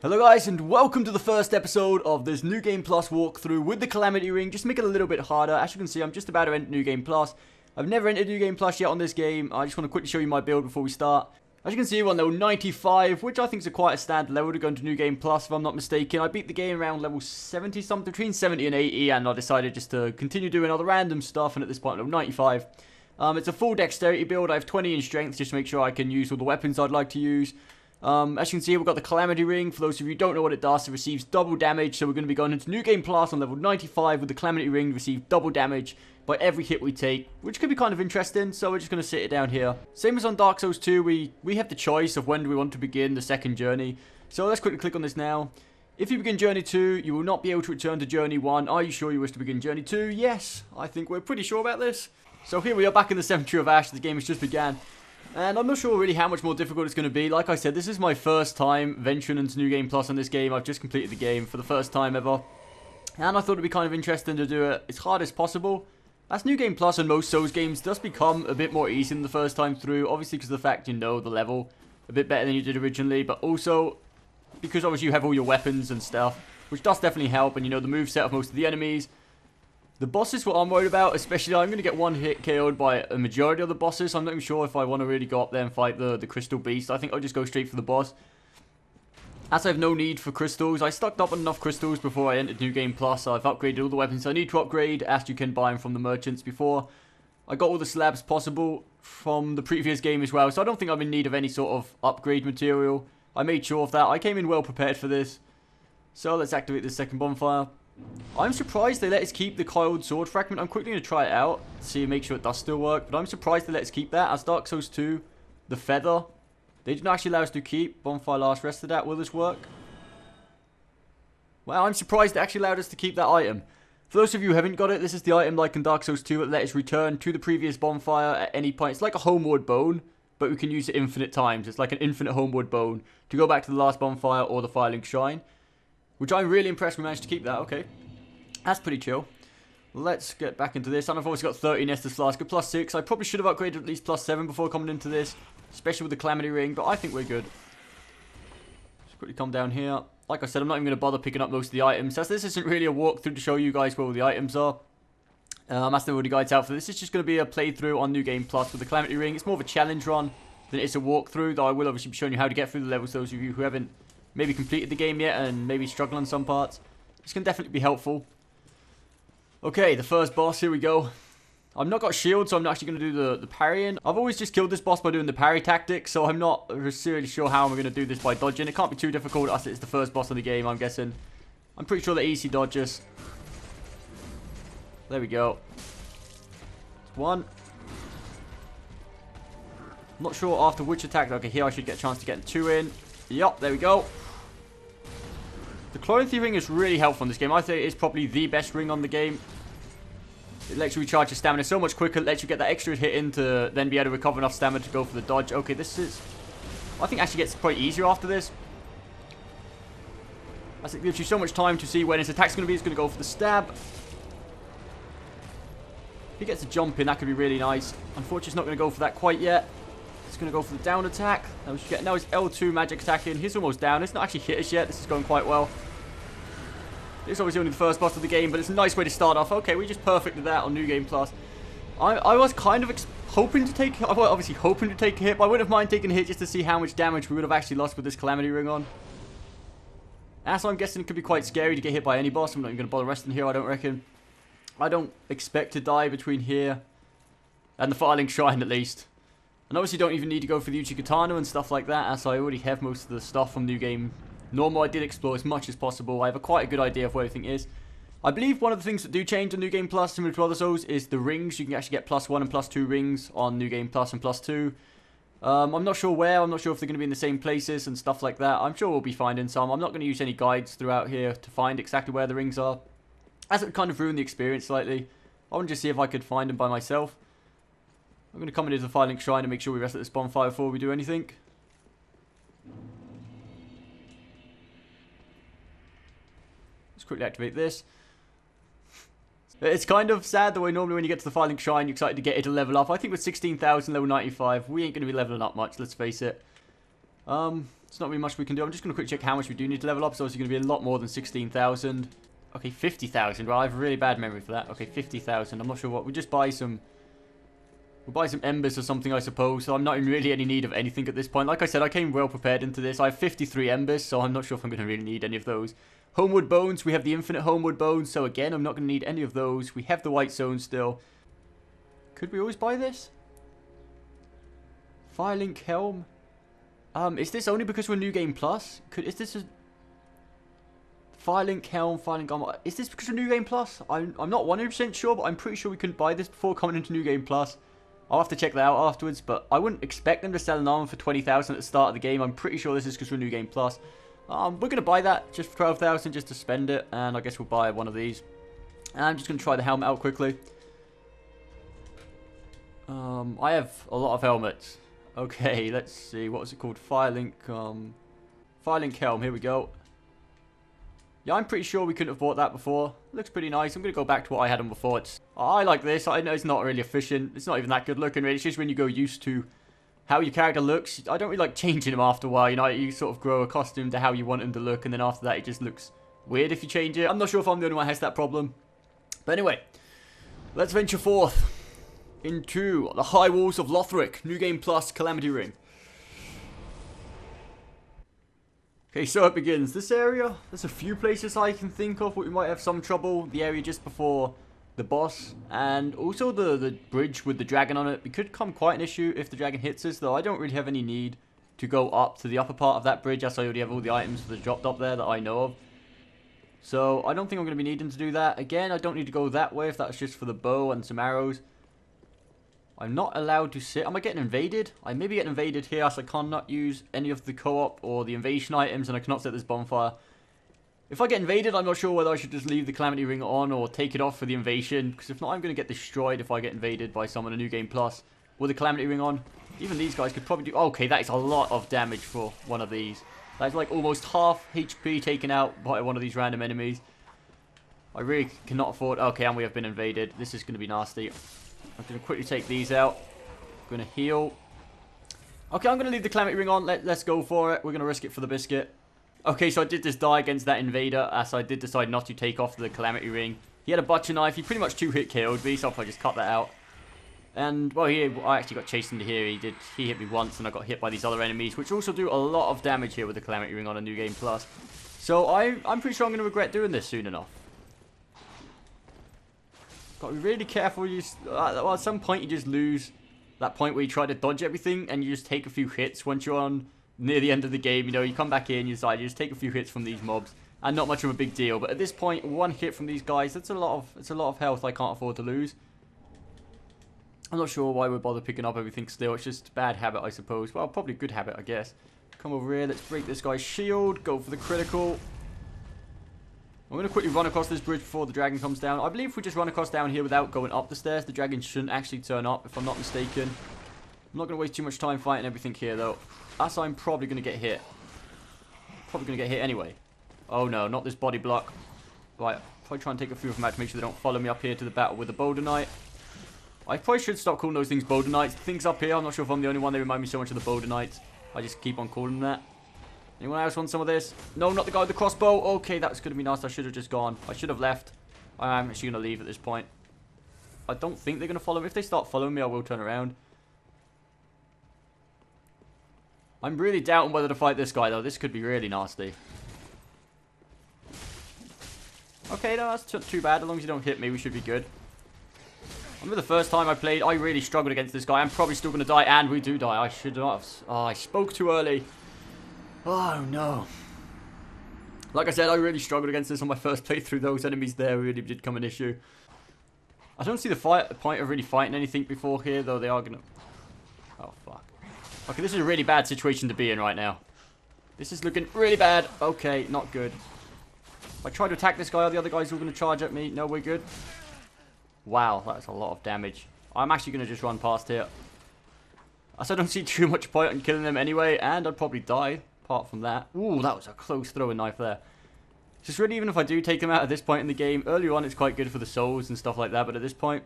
Hello guys, and welcome to the first episode of this New Game Plus walkthrough with the Calamity Ring. Just to make it a little bit harder. As you can see, I'm just about to enter New Game Plus. I've never entered New Game Plus yet on this game. I just want to quickly show you my build before we start. As you can see, we're on level 95, which I think is quite a standard level to go into New Game Plus, if I'm not mistaken. I beat the game around level 70 something, between 70 and 80, and I decided just to continue doing all the random stuff, and at this point, level 95. It's a full dexterity build. I have 20 in strength, just to make sure I can use all the weapons I'd like to use. As you can see, we've got the Calamity Ring. For those of you who don't know what it does, it receives double damage. So we're going to be going into New Game Plus on level 95 with the Calamity Ring. Receive double damage by every hit we take, which could be kind of interesting. So we're just going to sit it down here. Same as on Dark Souls 2, we have the choice of when do we want to begin the second journey. So let's quickly click on this now. If you begin Journey 2, you will not be able to return to Journey 1. Are you sure you wish to begin Journey 2? Yes, I think we're pretty sure about this. So here we are back in the Cemetery of Ash. The game has just began. And I'm not sure really how much more difficult it's going to be. Like I said, this is my first time venturing into New Game Plus on this game. I've just completed the game for the first time ever. And I thought it'd be kind of interesting to do it as hard as possible. As New Game Plus and most Souls games does become a bit more easy than the first time through. Obviously because of the fact you know the level a bit better than you did originally. But also because obviously you have all your weapons and stuff, which does definitely help. And you know the moveset of most of the enemies. The bosses, what I'm worried about, especially I'm going to get one hit KO'd by a majority of the bosses. I'm not even sure if I want to really go up there and fight the Crystal Beast. I think I'll just go straight for the boss. As I have no need for crystals, I stocked up on enough crystals before I entered New Game Plus. I've upgraded all the weapons I need to upgrade, as you can buy them from the merchants before. I got all the slabs possible from the previous game as well, so I don't think I'm in need of any sort of upgrade material. I made sure of that. I came in well prepared for this. So let's activate this second bonfire. I'm surprised they let us keep the coiled sword fragment. I'm quickly going to try it out, see and make sure it does still work. But I'm surprised they let us keep that. As Dark Souls 2, the feather, they didn't actually allow us to keep. Bonfire last rested at. Will this work? Well, I'm surprised they actually allowed us to keep that item. For those of you who haven't got it, this is the item like in Dark Souls 2 that let us return to the previous bonfire at any point. It's like a homeward bone, but we can use it infinite times. It's like an infinite homeward bone to go back to the last bonfire or the Firelink Shrine. Which I'm really impressed we managed to keep that. Okay. That's pretty chill. Let's get back into this. And I've always got 30 Nestus Flask at +6. I probably should have upgraded at least +7 before coming into this. Especially with the Calamity Ring. But I think we're good. Just quickly come down here. Like I said, I'm not even going to bother picking up most of the items. As this isn't really a walkthrough to show you guys where all the items are. As there are already guides out for this. It's just going to be a playthrough on New Game Plus with the Calamity Ring. It's more of a challenge run than it's a walkthrough. Though I will obviously be showing you how to get through the levels. Those of you who haven't maybe completed the game yet and maybe struggle on some parts. This can definitely be helpful. Okay, the first boss, here we go. I've not got shield, so I'm not actually going to do the parrying. I've always just killed this boss by doing the parry tactic, so I'm not seriously sure how I'm going to do this by dodging. It can't be too difficult as it's the first boss of the game, I'm guessing. I'm pretty sure they're easy dodges. There we go. One. I'm not sure after which attack. Okay, here I should get a chance to get 2 in. Yup, there we go. The Calamity Ring is really helpful in this game. I think it's probably the best ring on the game. It lets you recharge your stamina so much quicker. It lets you get that extra hit in to then be able to recover enough stamina to go for the dodge. Okay, this is... I think it actually gets quite easier after this. As it gives you so much time to see when his attack's going to be. It's going to go for the stab. If he gets a jump in, that could be really nice. Unfortunately, it's not going to go for that quite yet. It's going to go for the down attack. Now he's L2 magic attacking. He's almost down. It's not actually hit us yet. This is going quite well. It's obviously only the first boss of the game, but it's a nice way to start off. Okay, we just perfected that on New Game Plus. I was kind of hoping to take... Well, obviously hoping to take a hit, but I wouldn't mind taking a hit just to see how much damage we would have actually lost with this Calamity Ring on. And so I'm guessing it could be quite scary to get hit by any boss. I'm not even going to bother resting here, I don't reckon. I don't expect to die between here and the Firelink Shrine, at least. And obviously don't even need to go for the Uchi-Katana and stuff like that, as I already have most of the stuff from New Game Normal. I did explore as much as possible. I have quite a good idea of where everything is. I believe one of the things that do change on New Game Plus, similar to other Souls, is the rings. You can actually get +1 and +2 rings on New Game Plus and +2. I'm not sure where. I'm not sure if they're going to be in the same places and stuff like that. I'm sure we'll be finding some. I'm not going to use any guides throughout here to find exactly where the rings are, as it would kind of ruin the experience slightly. I want to just see if I could find them by myself. I'm going to come into the Firelink Shrine and make sure we rest at this bonfire before we do anything. Let's quickly activate this. It's kind of sad the way normally when you get to the Firelink Shrine, you're excited to get it to level up. I think with 16,000 level 95, we ain't going to be leveling up much, let's face it. It's not really much we can do. I'm just going to quick check how much we do need to level up. So it's going to be a lot more than 16,000. Okay, 50,000. Well, I have a really bad memory for that. Okay, 50,000. I'm not sure what. We just buy some... We'll buy some embers or something, I suppose. So I'm not in really any need of anything at this point. Like I said, I came well prepared into this. I have 53 embers, so I'm not sure if I'm going to really need any of those. Homewood bones. We have the infinite homewood bones. So again, I'm not going to need any of those. We have the white stone still. Could we always buy this? Firelink helm. Is this only because we're New Game Plus? Is this a... Firelink helm, Firelink armor. Is this because we're New Game Plus? I'm not 100% sure, but I'm pretty sure we couldn't buy this before coming into New Game Plus. I'll have to check that out afterwards, but I wouldn't expect them to sell an armor for 20,000 at the start of the game. I'm pretty sure this is because we're New Game Plus. We're going to buy that just for 12,000 just to spend it, and I guess we'll buy one of these. And I'm just going to try the helmet out quickly. I have a lot of helmets. Okay, let's see. What was it called? Firelink, Firelink helm. Here we go. Yeah, I'm pretty sure we couldn't have bought that before. Looks pretty nice. I'm going to go back to what I had on before. I like this. I know it's not really efficient. It's not even that good looking, really. It's just when you go used to how your character looks. I don't really like changing him after a while. You know, you sort of grow accustomed to how you want him to look. And then after that, it just looks weird if you change it. I'm not sure if I'm the only one who has that problem. But anyway, let's venture forth into the high walls of Lothric. New Game Plus, Calamity Ring. Okay, so it begins. This area, there's a few places I can think of where we might have some trouble. The area just before the boss, and also the bridge with the dragon on it. It could become quite an issue if the dragon hits us, though I don't really have any need to go up to the upper part of that bridge, as I already have all the items that are dropped up there that I know of. So I don't think I'm going to be needing to do that. Again, I don't need to go that way if that's just for the bow and some arrows. I'm not allowed to sit. Am I getting invaded? I may be getting invaded here, as I cannot use any of the co-op or the invasion items, and I cannot set this bonfire. If I get invaded, I'm not sure whether I should just leave the Calamity Ring on or take it off for the invasion, because if not, I'm going to get destroyed if I get invaded by someone in New Game Plus with the Calamity Ring on. Even these guys could probably do... Okay, that is a lot of damage for one of these. That's like almost half HP taken out by one of these random enemies. I really cannot afford... Okay, and we have been invaded. This is going to be nasty. I'm going to quickly take these out. I'm going to heal. Okay, I'm going to leave the Calamity Ring on. Let's go for it. We're going to risk it for the biscuit. Okay, so I did just die against that invader, as I did decide not to take off the Calamity Ring. He had a butcher knife. He pretty much two-hit killed me, so I'll probably just cut that out. And, well, I actually got chased into here. He hit me once, and I got hit by these other enemies, which also do a lot of damage here with the Calamity Ring on a New Game Plus. So I'm pretty sure I'm going to regret doing this soon enough. Got to be really careful. Well, at some point, you just lose that point where you try to dodge everything, and you just take a few hits once you're on near the end of the game. You know, you come back in, you decide you just take a few hits from these mobs, and not much of a big deal. But at this point, one hit from these guys, it's a lot of health I can't afford to lose. I'm not sure why we bother picking up everything still. It's just a bad habit, I suppose. Well, probably a good habit, I guess. Come over here. Let's break this guy's shield. Go for the critical. I'm going to quickly run across this bridge before the dragon comes down. I believe if we just run across down here without going up the stairs, the dragon shouldn't actually turn up, if I'm not mistaken. I'm not going to waste too much time fighting everything here, though. As I'm probably going to get hit. Probably going to get hit anyway. Oh, no. Not this body block. Right. Probably try and take a few of them out to make sure they don't follow me up here to the battle with the Boulder Knight. I probably should stop calling those things Boulder Knights. The things up here, I'm not sure if I'm the only one. They remind me so much of the Boulder Knights. I just keep on calling them that. Anyone else want some of this? No, not the guy with the crossbow. Okay, that's going to be nice. I should have just gone. I should have left. I'm actually going to leave at this point. I don't think they're going to follow me. If they start following me, I will turn around. I'm really doubting whether to fight this guy, though. This could be really nasty. Okay, no, that's not too bad. As long as you don't hit me, we should be good. I remember the first time I played, I really struggled against this guy. I'm probably still going to die, and we do die. I should not have... Oh, I spoke too early. Oh, no. Like I said, I really struggled against this on my first playthrough. Those enemies there really did become an issue. I don't see the point of really fighting anything before here, though they are going to... Oh, fuck. Okay, this is a really bad situation to be in right now. This is looking really bad. Okay, not good. If I try to attack this guy, are the other guys all going to charge at me? No, we're good. Wow, that's a lot of damage. I'm actually going to just run past here. As I don't see too much point in killing them anyway, and I'd probably die. Apart from that. Ooh, that was a close throwing knife there. Just really, even if I do take them out at this point in the game, earlier on it's quite good for the souls and stuff like that, but at this point,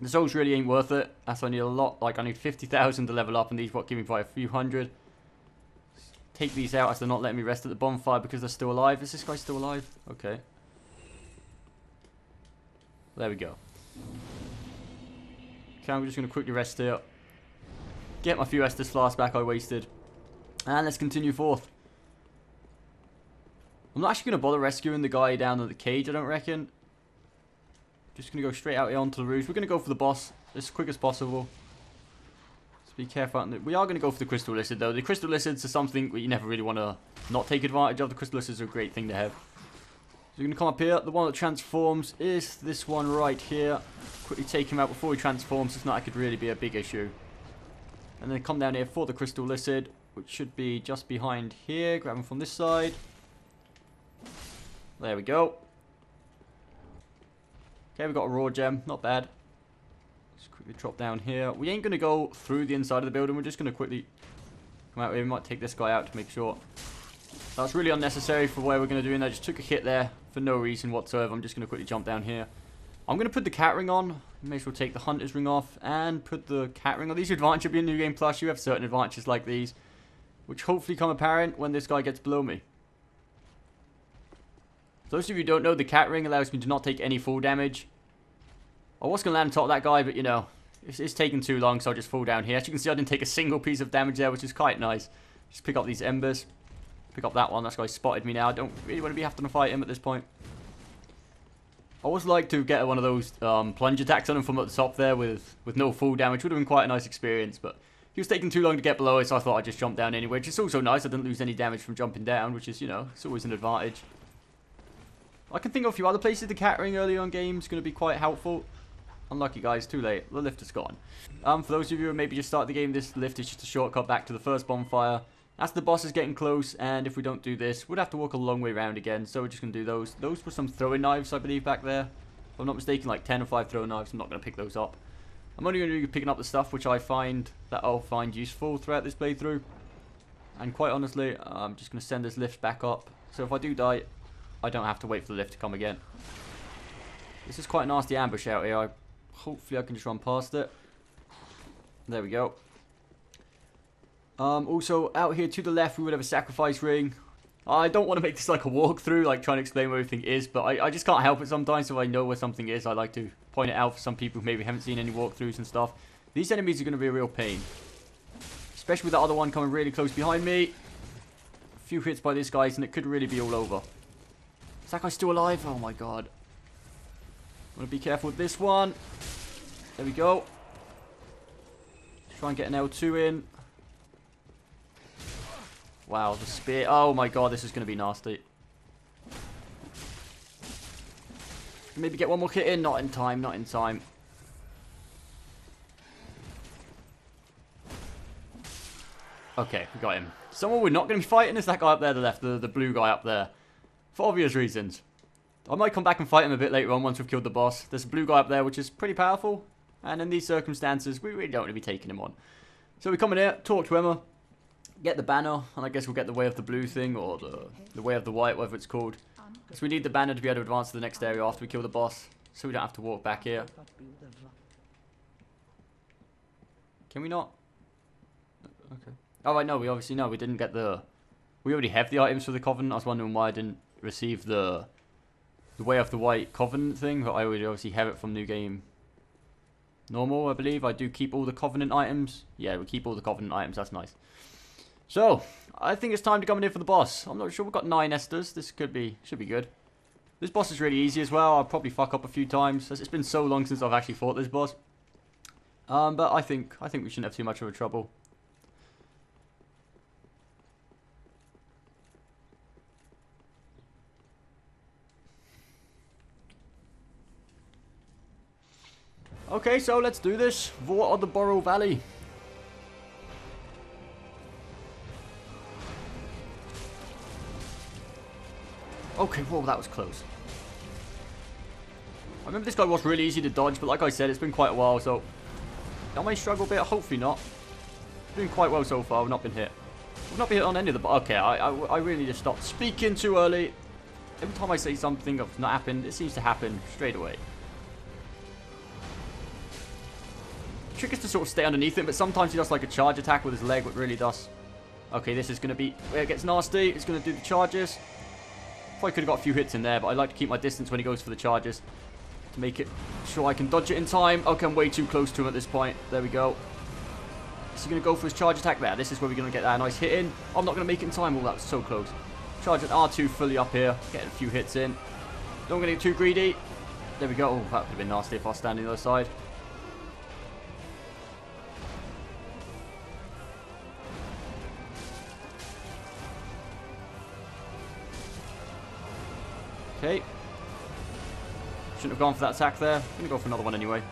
the souls really ain't worth it. As I need a lot, like I need 50,000 to level up, and these what give me by a few hundred. take these out as they're not letting me rest at the bonfire because they're still alive. Is this guy still alive? Okay. There we go. Okay, I'm just going to quickly rest here. Get my few Estus flasks back I wasted. And let's continue forth. I'm not actually going to bother rescuing the guy down in the cage, I don't reckon. Just going to go straight out here onto the roofs. We're going to go for the boss as quick as possible. So be careful. We are going to go for the crystal lizard though. The crystal lizards are something you never really want to not take advantage of. The crystal lizards are a great thing to have. So we're going to come up here. The one that transforms is this one right here. Quickly take him out before he transforms. If not, that could really be a big issue. And then come down here for the crystal lizard, which should be just behind here. Grab him from this side. There we go. Okay, we've got a raw gem. Not bad. Just quickly drop down here. We ain't going to go through the inside of the building. We're just going to quickly come out here. We might take this guy out to make sure. That's really unnecessary for where we're going to do it. I just took a hit there for no reason whatsoever. I'm just going to quickly jump down here. I'm going to put the cat ring on. May as well take the hunter's ring off and put the cat ring on. These advantages be in New Game Plus. You have certain advantages like these, which hopefully come apparent when this guy gets below me. Those of you who don't know, the cat ring allows me to not take any fall damage. I was going to land on top of that guy, but you know, it's taking too long, so I'll just fall down here. As you can see, I didn't take a single piece of damage there, which is quite nice. Just pick up these embers. Pick up that one. That guy spotted me now. I don't really want to be having to fight him at this point. I always like to get one of those plunge attacks on him from at the top there with no full damage. Would have been quite a nice experience, but he was taking too long to get below it, so I thought I'd just jump down anyway. Which is also nice. I didn't lose any damage from jumping down, which is, you know, it's always an advantage. I can think of a few other places the cat ring early on games is going to be quite helpful. Unlucky guys, too late. The lift is gone. For those of you who maybe just started the game, this lift is just a shortcut back to the first bonfire. As the boss is getting close, and if we don't do this, we'd have to walk a long way around again. So we're just going to do those. Those were some throwing knives, I believe, back there. If I'm not mistaken, like 10 or 5 throwing knives. I'm not going to pick those up. I'm only going to be picking up the stuff which I find that I'll find useful throughout this playthrough. And quite honestly, I'm just going to send this lift back up. So if I do die, I don't have to wait for the lift to come again. This is quite a nasty ambush out here. Hopefully I can just run past it. There we go. Also, out here to the left, we would have a sacrifice ring. I don't want to make this like a walkthrough, like trying to explain where everything is, but I just can't help it sometimes. So if I know where something is, I like to point it out for some people who maybe haven't seen any walkthroughs and stuff. These enemies are going to be a real pain. Especially with the other one coming really close behind me. A few hits by these guys and it could really be all over. Is that guy still alive? Oh my god. I'm going to be careful with this one. There we go. Try and get an L2 in. Wow, the spear. Oh my god, this is going to be nasty. Maybe get one more hit in. Not in time, not in time. Okay, we got him. Someone we're not going to be fighting is that guy up there to the left, the blue guy up there. For obvious reasons. I might come back and fight him a bit later on once we've killed the boss. There's a blue guy up there which is pretty powerful. And in these circumstances, we really don't want to be taking him on. So we come in here, talk to Emma. Get the banner, and I guess we'll get the way of the blue thing, or the way of the white, whatever it's called. So we need the banner to be able to advance to the next area after we kill the boss, so we don't have to walk back here. Can we not? Okay. Oh, right, no, we obviously know we didn't get the... We already have the items for the Covenant. I was wondering why I didn't receive the way of the white Covenant thing, but I already obviously have it from New Game Normal, I believe. I do keep all the Covenant items. Yeah, we keep all the Covenant items, that's nice. So, I think it's time to come in here for the boss. I'm not sure, we've got 9 Estus. This should be good. This boss is really easy as well. I'll probably fuck up a few times. It's been so long since I've actually fought this boss. But I think we shouldn't have too much of a trouble. Okay, so let's do this. Vordt of the Boreal Valley. Okay, whoa, that was close. I remember this guy was really easy to dodge, but like I said, it's been quite a while, so... I may struggle a bit, hopefully not. Doing quite well so far, we've not been hit. We've not been hit on any of the... Okay, I really need to stop speaking too early. Every time I say something that's not happened, it seems to happen straight away. The trick is to sort of stay underneath him, but sometimes he does like a charge attack with his leg, what really does Okay, this is going to be where it gets nasty. It's going to do the charges. Probably could have got a few hits in there, but I like to keep my distance when he goes for the charges to make it sure I can dodge it in time. Okay, I'm way too close to him at this point. There we go. Is he going to go for his charge attack there? This is where we're going to get that nice hit in. I'm not going to make it in time. Oh, that was so close. Charge at R2 fully up here. Getting a few hits in. Don't get too greedy. There we go. Oh, that would have been nasty if I was standing on the other side. Okay. Shouldn't have gone for that attack there. I'm going to go for another one anyway.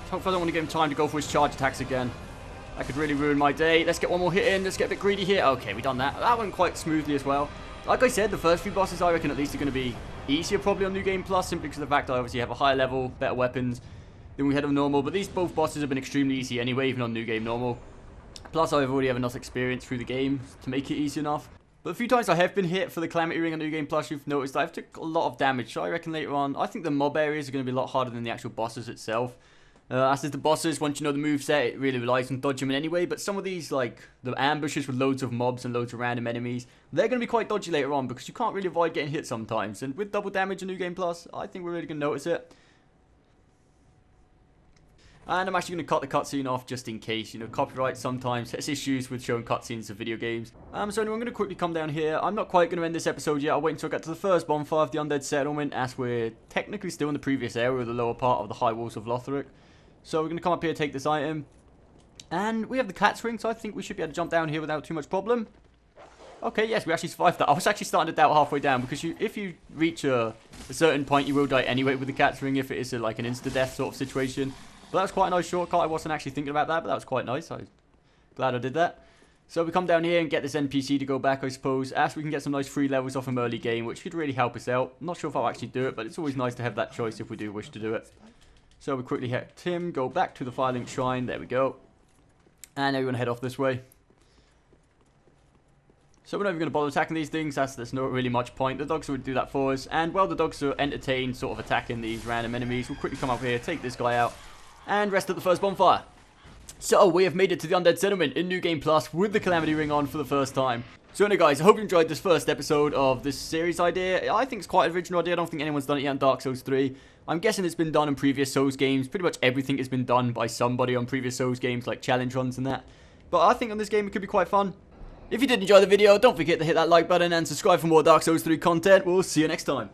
Hopefully I don't want to give him time to go for his charge attacks again. That could really ruin my day. Let's get one more hit in. Let's get a bit greedy here. Okay, we done that. That went quite smoothly as well. Like I said, the first few bosses I reckon at least are going to be easier probably on New Game Plus, simply because of the fact that I obviously have a higher level, better weapons than we had on normal. But these both bosses have been extremely easy anyway, even on New Game Normal. Plus I've already have enough experience through the game to make it easy enough. But a few times I have been hit for the Calamity Ring on New Game Plus, you've noticed I've took a lot of damage. So I reckon later on, I think the mob areas are going to be a lot harder than the actual bosses itself. As is the bosses, once you know the moveset, it really relies on dodging them anyway. But some of these, like the ambushes with loads of mobs and loads of random enemies, they're going to be quite dodgy later on because you can't really avoid getting hit sometimes. And with double damage in New Game Plus, I think we're really going to notice it. And I'm actually going to cut the cutscene off just in case, you know, copyright sometimes has issues with showing cutscenes of video games. So anyway, I'm going to quickly come down here. I'm not quite going to end this episode yet. I'll wait until I get to the first bonfire of the Undead settlement, as we're technically still in the previous area of the lower part of the high walls of Lothric. So we're going to come up here, take this item. And we have the cat's ring, so I think we should be able to jump down here without too much problem. Okay, yes, we actually survived that. I was actually starting to doubt halfway down, because if you reach a certain point, you will die anyway with the cat's ring if it is like an insta-death sort of situation. But that was quite a nice shortcut. I wasn't actually thinking about that, but that was quite nice. I'm glad I did that. So we come down here and get this NPC to go back, I suppose. As we can get some nice free levels off him early game, which could really help us out. I'm not sure if I'll actually do it, but it's always nice to have that choice if we do wish to do it. So we quickly hit Tim, go back to the Firelink Shrine. There we go. And now we're going to head off this way. So we're not even going to bother attacking these things, as there's not really much point. The dogs would do that for us. And while the dogs are entertained sort of attacking these random enemies, we'll quickly come up here, take this guy out, and rest at the first bonfire. So we have made it to the Undead settlement in New Game Plus with the Calamity Ring on for the first time. So anyway guys, I hope you enjoyed this first episode of this series idea. I think it's quite an original idea. I don't think anyone's done it yet in Dark Souls 3. I'm guessing it's been done in previous Souls games. Pretty much everything has been done by somebody on previous Souls games, like challenge runs and that. But I think on this game it could be quite fun. If you did enjoy the video, don't forget to hit that like button and subscribe for more Dark Souls 3 content. We'll see you next time.